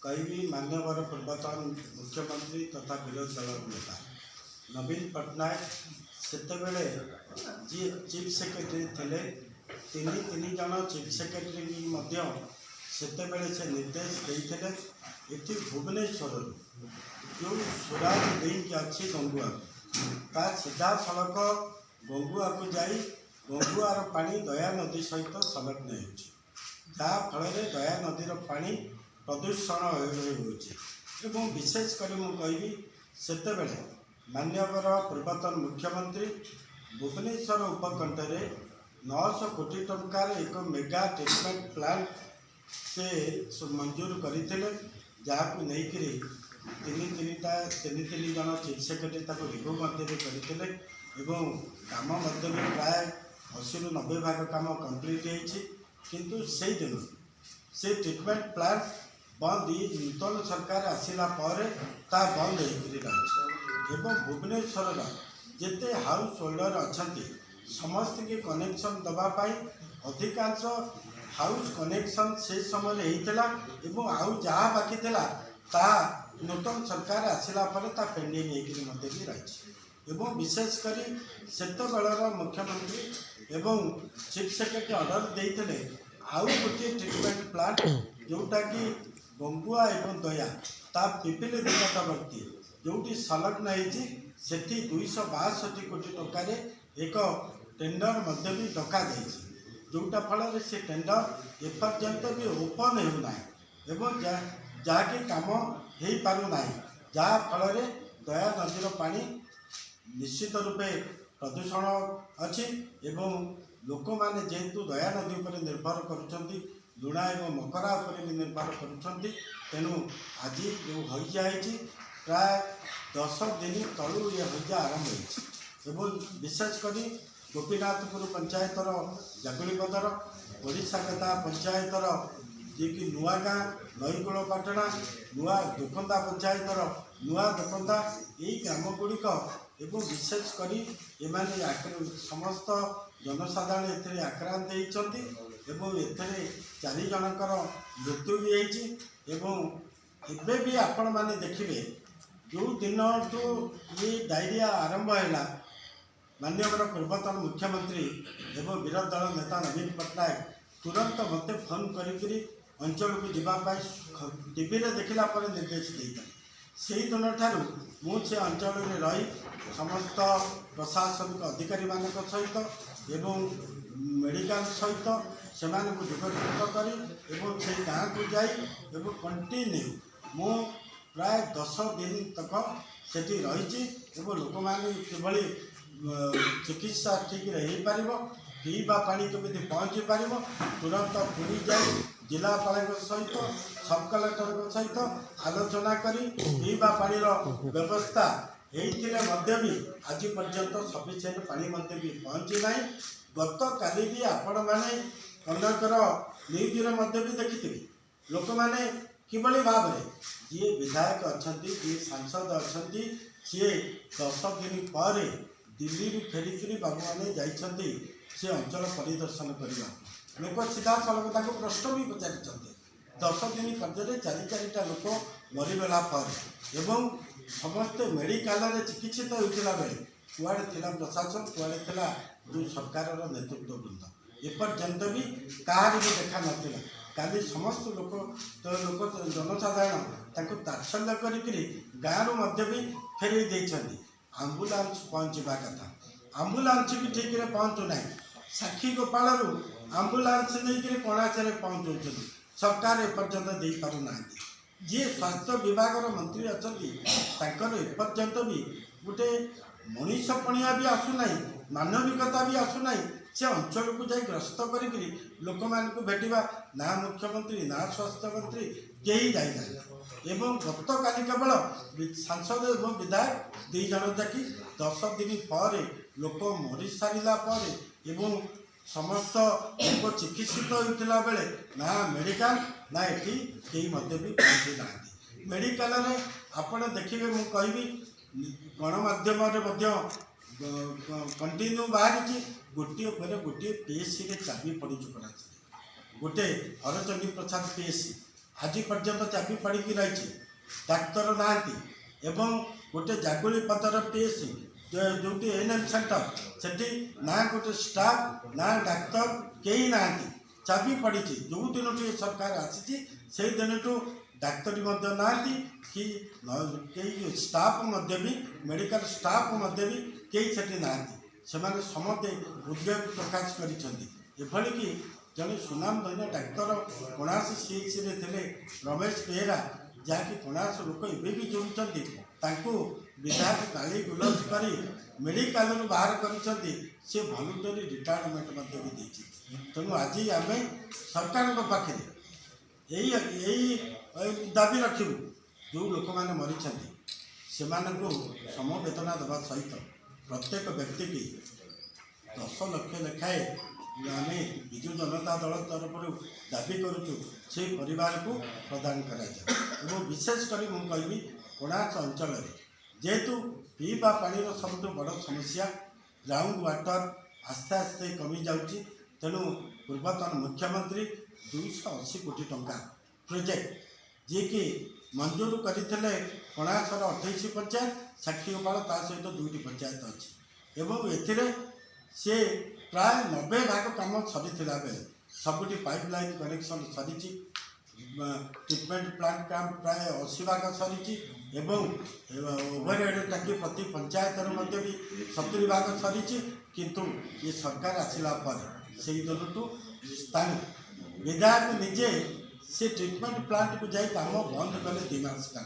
कई मान्यवर पूर्वतन मुख्यमंत्री तथा विरोधी दल नेता नवीन पट्टनायक सेतेबेले जी चीफ सेक्रेटरी थे तीन जन चीफ सेक्रेटरी सेतेबेले से निर्देश देते ये भुवनेश्वर जो स्वराज लिंक अच्छी गंगुआ ता सीधा सड़क गंगुआ को जाई गंगुआर पानी दया नदी सहित संलग्न होफल दया नदीर पानी प्रदूषण हो विशेषकर मुझे सेतेबेले मान्यवर पूर्वतन मुख्यमंत्री भुवनेश्वर उपकंठे 900 कोटी टंकार एक मेगा ट्रीटमेंट प्लांट से मंजूर करते जहाँ नहीं तीन जन चीफ सेक्रेटरी रिव्यू करते काम प्राय 80 ରୁ 90 भाग काम कंप्लीट किंतु से दिन से ट्रीटमेंट प्लांट बंद नूतन सरकार आसला बंद हो भुवनेश्वर जिते हाउस होल्डर अच्छा समस्त के कनेक्शन दवापाई अधिकांश हाउस कनेक्शन से समय होता आउ जहाँ बाकी ता नूतन सरकार आसला पेंडिंग भी रही विशेषकर सेतबेलर मुख्यमंत्री एवं चीफ सेक्रेटरी ऑर्डर देते आउ गोटे ट्रीटमेंट प्लांट जोटा कि गंगुआ एवं दया ता पिपिली निकटवर्ती जोटी संलग्न से 262 कोटी टंकार एक टेंडर भी डका जोटा फल से टेंडर एपर्यंत भी ओपन होना जहाँकि काम हो पारना जहाँ फल दया नदीर पानी निश्चित रूपे प्रदूषण अच्छी लोक मैंने जेहेतु दया नदी पर निर्भर करुँच लुणा एवं मकरा उपर भी निर्भर करूँ आज जो हईजा प्राय 10 दिन तलू ये हईजा आरंभ हो विशेषकर गोपीनाथपुर पंचायतर जागुड़ीपदर ओडिशा कथा पंचायतर जी कि नुआ गाँ नईकूल पाटना नुआ दोकंदा पंचायतर नुआ दोकंदा यही ग्राम गुड़िक विशेषकर एमाने समस्त जनसाधारण ए आक्रांत होती एथे 4 जनकर मृत्यु भी होती भी आपण मैंने देखिए जो दिन तो ये डायरिया आरंभ है माननीय पूर्वतन मुख्यमंत्री एवं विरोधी दल नेता नवीन पट्टनायक तुरंत मत फोन करी अंचल को जावाई टीवी देखला निर्देश देते से दिन ठार मुझे अंचल में रही समस्त प्रशासनिक अधिकारी मान सहित एवं मेडिकल सहित से जोगदान कर गाँव को जाई कंटिन्यू मु प्राय 10 दिन तक सेठी रही लोक मैंने किभली चिकित्सा ठीक रही पार पीवा पानी केमी पहुँची पार तुरंत पुरी जाए जिलापाल सहित सब कलेक्टर सहित आलोचना करी पीवा पानी व्यवस्था होते भी आज पर्यंत सफिसीयंट पानी भी पहुँची ना गत काली भी आपण मैंने अंदर न्यूज भी देखी लोक मैंने किभली भाव में जी विधायक अच्छा जी सांसद अच्छा सी 10 दिन पर दिल्ली फेरिकी बाबू मैंने जाइए सी अंचल परिदर्शन करवा लोक सीधा सड़क प्रश्न भी पचारि 10 दिन पर्याय 4 लोक मरीगला एवं समस्ते मेडिकल चिकित्सित होता बेले कुआड़े थिला प्रशासन कुआड़े थिला जो सरकार नेतृत्व वृंद एपर्यंत भी कहार भी देखा नाला काली समस्त लोक लोक जनसाधारण तात्सल्य करी गाँव भी फेरई देती आंबुलांस पहुँचवा कथा आंबुलांस भी ठीक रे पहुँचुना साक्षी गोपाल आंबुलांस नहीं कणाचे पहुँचाऊँ सरकार एपर्यंत दे पारना जी स्वास्थ्य विभाग मंत्री अच्छा एपर्यंत भी गोटे मनीषपणिया भी आसुना मानविकता भी आसुना से अंचल को जाई ग्रस्त कर लोक मान भेटा ना मुख्यमंत्री ना स्वास्थ्य मंत्री कहीं जाए गत काली केवल सांसद और विधायक 2 जन जाकि 10 दिन पर लोक मरी सारा समस्त लोक चिकित्सित होता बेले ना मेडिकल ना ये कहीं भी पहुँची ना मेडिकल आपड़ देखिए मुझे कहि गणमाध्यम कंटिन्यू बाहरी गोटे गोटे पीएससी रे चाबी पड़ी पड़ा गोटे हरचंडी प्रसाद पीएससी आज पर्यंत चाबी पड़ी रही डाक्तर नाहांती एवं गोटे जागुली पदर पीएससी जो एएनएम सेंटर सेठी ना गोटे स्टाफ ना डाक्तर कहीं नाहांती चाबी पड़ी जो दिन सरकार आसी से दिन डाक्तरी नाहांती कि कई स्टाफ भी मेडिकल स्टाफ भी कई सेठी नाहांती से समस्ते उद्वेग प्रकाश कर जड़े सुनाम धन्य डाक्तर कोणास सीएचसी थे रमेश बेहेरा जहाँकि कोणास लोक एवं जोड़ुंट विधायक गाली गुलज कर मेडिकल बाहर कर भलुंटरी रिटायरमेंट भी तेणु आज आम सरकार पाखे यही दाबी रखू जो लोक मैंने मरी से समवेदना देवा सहित प्रत्येक व्यक्ति की 10 लाख लेखाए आम विजु जनता दल तरफ दाबी करुचु से परिवार को प्रदान कर विशेषकर मुझे कहबी कोणास अंचल जेहेतु पीवा पानी सबुठ बड़ समस्या ग्राउंड वाटर आस्ते आस्ते कमी जाऊँगी तेणु पूर्वतन मुख्यमंत्री 280 कोटी टंका प्रोजेक्ट जी कि मंजूर करते कोणासर 28 पंचायत साक्षीगोपाल ता सहित 2टी पंचायत अच्छी एवं ए सी प्राय 90 भाग कम सरी बेले सबुटी पाइपलाइन कनेक्शन सरी ट्रिटमेंट प्लांट काम प्राय 80 भाग सरी ओवरहेड टाकी प्रति पंचायत भी 70 भाग सरी किंतु ये सरकार आसला से दिनटू स्थानीय विधायक निजे से ट्रिटमेंट प्लांट को जाई काम बंद कले 2 मास का